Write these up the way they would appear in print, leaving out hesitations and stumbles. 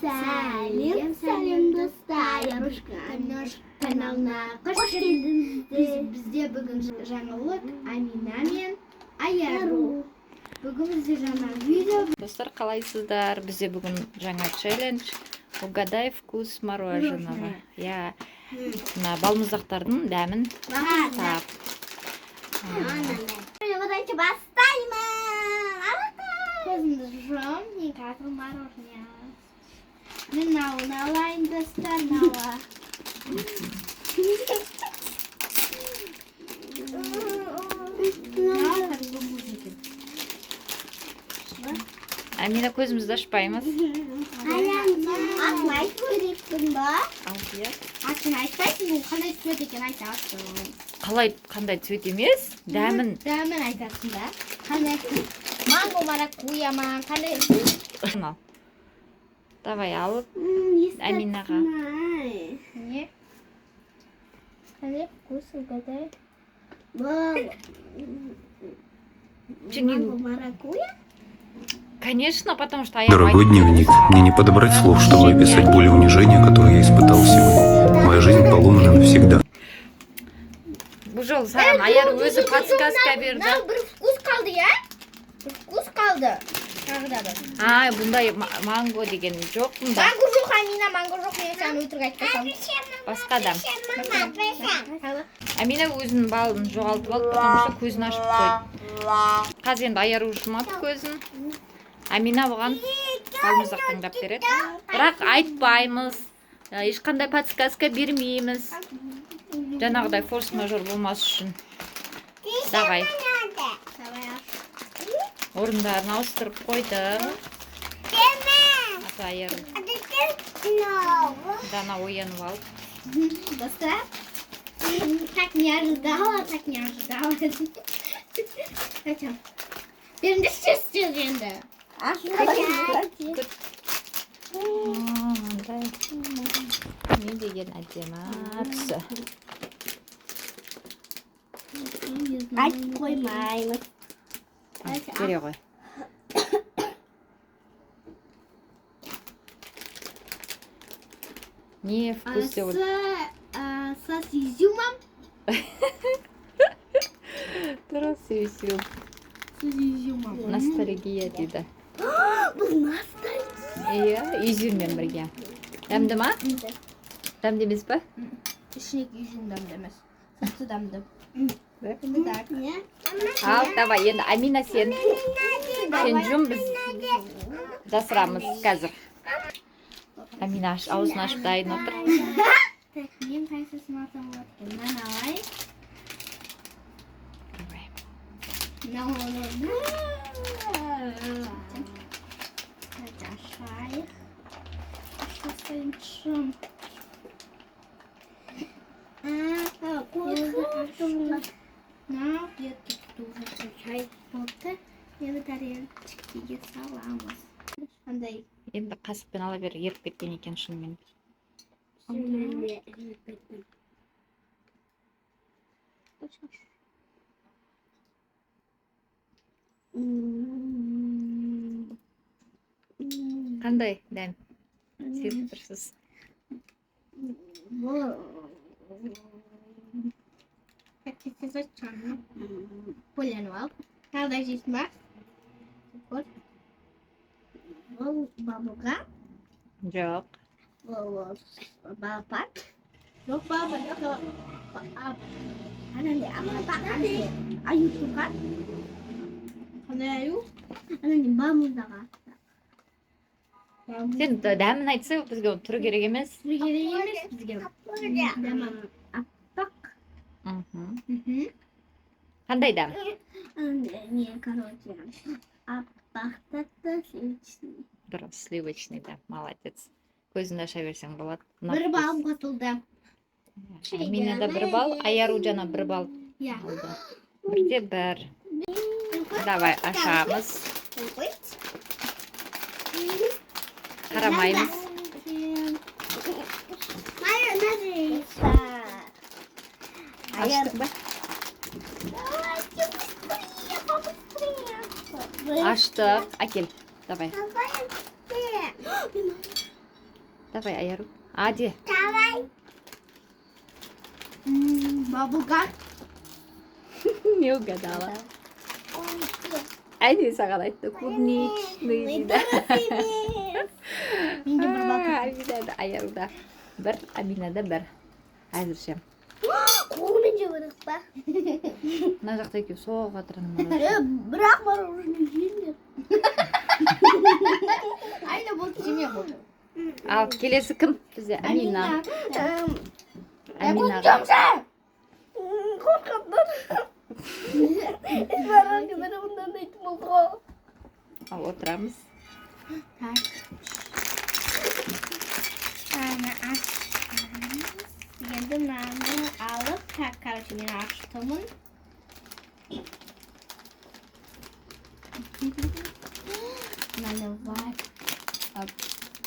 Сәлем достар, Ярушка каналына қош келдіңіздер. Бізде бүгін жаңалық Амина мен Аяру. Бүгін бізде жаңа видео. Достар, қалайсыздар? Бізде бүгін жаңа челлендж. Угадай вкус мороженого. Я мына балмұздақтардың дәмін тап. Давайте бастаймын. Көзімді жом, мен қазір мороженое. Мен науын алайын, достар, науа. Амина, көзімізді ашпаймыз. Атын айту керекпін ба? Атын айтпайсың, бұл қандай цвет екен айтасың. Қандай цвет емес? Дәмін. Дәмін айтасың да? Қандай? Манго, маракуйя ма? Қандай? Давай алып Аминаға. Не? Қандай вкус угадай? Манго, маракуйя? Конечно, потому что Дорогой дневник, мне не подобрать слов, чтобы описать боль и унижение, которое я испытал сегодня. Моя жизнь поломана навсегда. Бұл жолы саған Аяр өзі подсказка берді. Бір вкус қалды, я? Бір вкус қалды. Бұндай манго деген жоқ бұнда. Манго жоқ, Амина, манго жоқ. Мен саған өтірік айтпасам. Басқа да. Амина өзінің балын жоғалтып алды, потому что көзін ашып қойды. Қазір енді Аяр жұмады көзін. Амина бұған балмұздақ таңдап береді. Бірақ айтпаймыз. Ешқандай подсказка бермейміз. Жаңағыдай форс-мажор болмас үшін. Давай. Орындарын ауыстырып қойды. Ата Аяр. Дана оянып алып. Достар, так не ожидала. Берінде сөз енді. Не деген әдемі түсі. Айтып қоймаймыз. Бере ғой. Не вкус деп отыр? Со изюмом. Дұрыс сөйлесу. С изюмом. Ностальгия дейді. Бұл ностальгия. Иә, изюммен бірге. Дәмді ма? Дәмді емес па? Ішінек изюм дәмді емес. Сырты дәмді. Ал, давай, енді Амина сен жүм біз жасырамыз қазір. Амина аузын ашып дайын отыр. Мен қайсысын атам болады екен. Мен алайын. Ашайық. Ашасайыншым. Қорқып. На, детки тут уже чай болды. Енді тарелочкеге саламыз. Қандай? Енді қасықпен ала бер, еріп кеткен екен шынымен. Қандай дәм? Сезіп тұрсыз. Как сказать, чанно. Поленвал. Надо здесь мак. Вот. Бабуга. Жоқ. Бабат. Жоқ баба. Анандай амапа. Аю тука. Қандай аю? Анандай бамыздаға. Сен дәмін айтса, бізге түрі керек емес. Түрі керек емес бізге. Дәмі аппақ. Қандай дәм? Не, короче, аппақтаты сливочный. Дұрыс, сливочный дәм, молодец. Көзіңді аша берсең болады. Бір балым қосылды. Аминада бір бал, Аяру жана бір бал алды. Бірде бір. Давай, ашамыз. Қарамаймыз. Аштық ба? Аштық. Әкел. Давай. Давай, Аяру. Ади. Давай. Бабуган. Не угадала. Ади саған айтты. Клубничный дейді. Аминада, Аяруда. Бір, Аминада бір. Әзірше. Қолымен жібірік па? Мына жақта екеу соғып жатырмын. Бірақ мороженое жеймін. Айна болды жеме болды. Ал келесі кім? Бізде Амина. Аминаға. Қорқаттан. Мороженое бұндан айтып болды ғой. Ал отырамыз. Енді мынаны алып, короче, мен аштымын. Наливай.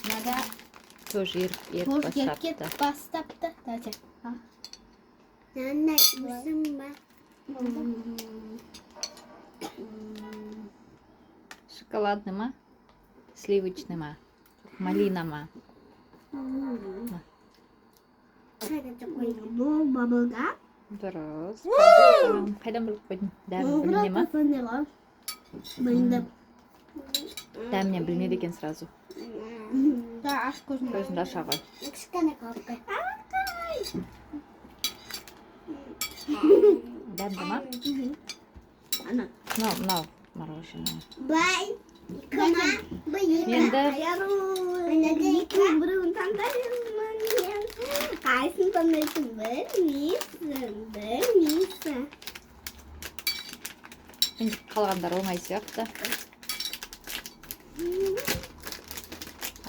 Надо Тоже еріп бастапты. Давайте. Нана, өзім ба? Шоколадный ма? Сливочный ма? Малина ма? Бұл бабылға. Дұрыс. Қайдан біліп қойдың? Дәмін білме ма? Дәмінен білмеді екен сразу. Да, аш көзін. Көзінді аша ғой. Кішкене қалып. Дәмді ма? Мынау мороженое. Бай. Кама. Енді Біреуін таңдаймын. Қайсын таңдайсың? Білмейсің. енді қалғандар оңай сияқты.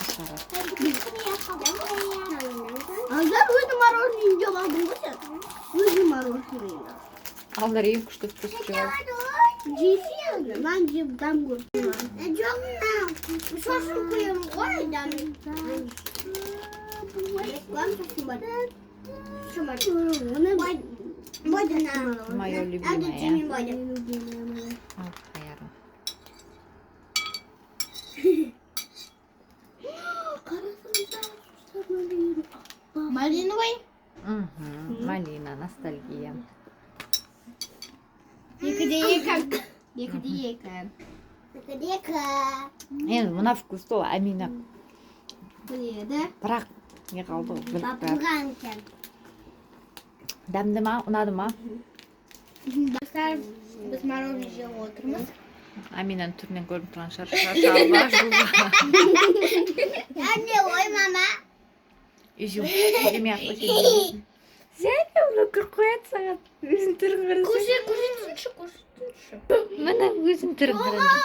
Аша ғой. Азар өзі мороженое жеп алдың ғой сен? Өзі мороженое. Алдар ең күшті вкус жеп. Жейсің? Мен жеп дәм көрдім. Жоқ, шошын қоямын ғой дәм. Мое любимое. Ал, Аяру. Малиновый. Малина, ностальгия. Екіде екі. Енді мына вкусты ол Амина. Біледі. Бірақ не қалды ғой, біліп бәрі. Бабылған екен. Дәмді ма, ұнады ма? Достар, біз мороженое жеп отырмыз. Аминаның түрінен көрініп тұрған шаршалба, жылба. Әне ой, мама. Үзім, жемей ақ қойсын. Сәне оны күр қояды саған. Өзің түрін қарасың. Көрсетсінші. Мына өзің түрін қарасың.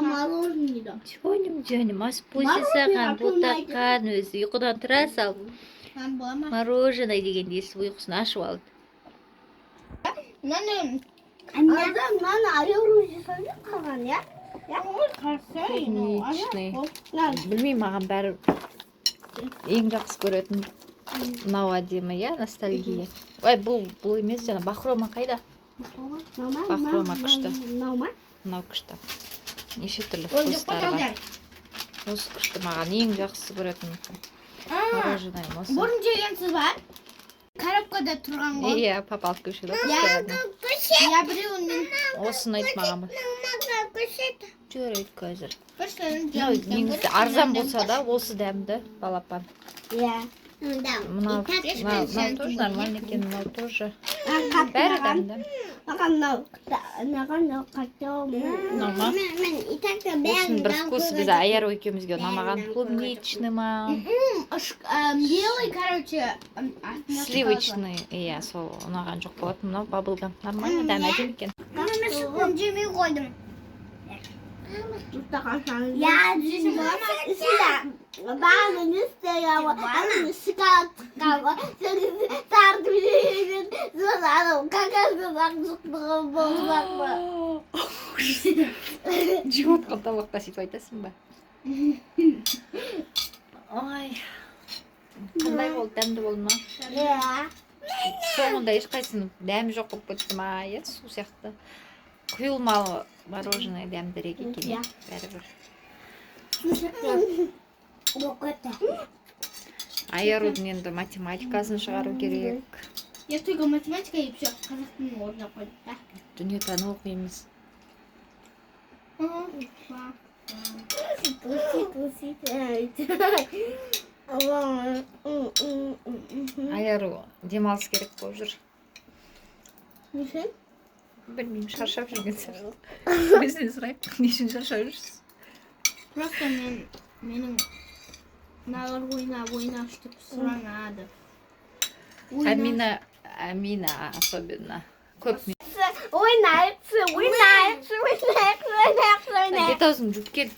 Мороженое. Жөнім, ас бойсы саған, ботаққан өзі. Ұйқыдан тұра сал. Мороженое дегенде естіп ұйқысын ашып алды. Мынаны Аяру жасайды қалған, я? Клубничный. Білмеймін, маған бәрі ең жақсы көретін мынау әдемі, я, ностальгия. Ой, бұл емес, жаңа бахрома қайда? Бахрома күшті. Мынау күшті. Неше түрлі вкустары бар. Осы күшті маған ең жақсы көретін мороженое осы. Бұрын жегенсіз бар? Коробкада тұрған ғой. Иә, папалық көшеді. Я біреуінен. Осыны айт маған бір. Жүрейік қазір. Біршілерін Негізі арзан болса да, осы дәмді балапан. Иә. Мынау тоже нормально екен, мынау тоже. Бәрі дәмді. Маған мынау қатты. Норма. Осының бір вкусы бізде Аяру екеумізге ұнамаған. Клубничный ма? Белый, короче. Сливочный. Иә, сол ұнаған жоқ болатын. Мынау баблгам. Нормально дәм әдемі екен. Мен жемей қойдым. Я жейсің бола ма? Бағын үстеге анын шоколадқа тартып жейсің. Сосын анау какасын ақжықтығы болсақ па. Жеп отқан табаққа сөйтіп айтасың ба? Ой. Қандай болды, дәмді болды ма? Иә. Соңында ешқайсының дәмі жоқ болып кетті ма? Иә, су сияқты. Құйылмалы мороженое дәмдірек екен. Бәрібір. оқыды. Аярудың енді математикасын шығару керек. Я только математика и все. Қазақ тілін орнына қойдық та. Дүниетану оқимыз. Аяру демалыс керек болып жүр. Білмеймін, шаршап жүрген сияқты. Өзінен сұрайық, не үшін шаршап жүрсіз? Просто менің мыналар ойна чтобы сұранады. Амина особенно. Көп Ойнайықсы. бет-аузыңды жуып кел.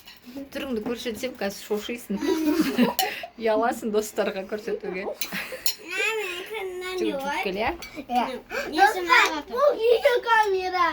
Түріңді көрсетсем, қазір шошисың. Ұяласың достарға көрсетуге. Жуып кел, иә? Бұл видео камера.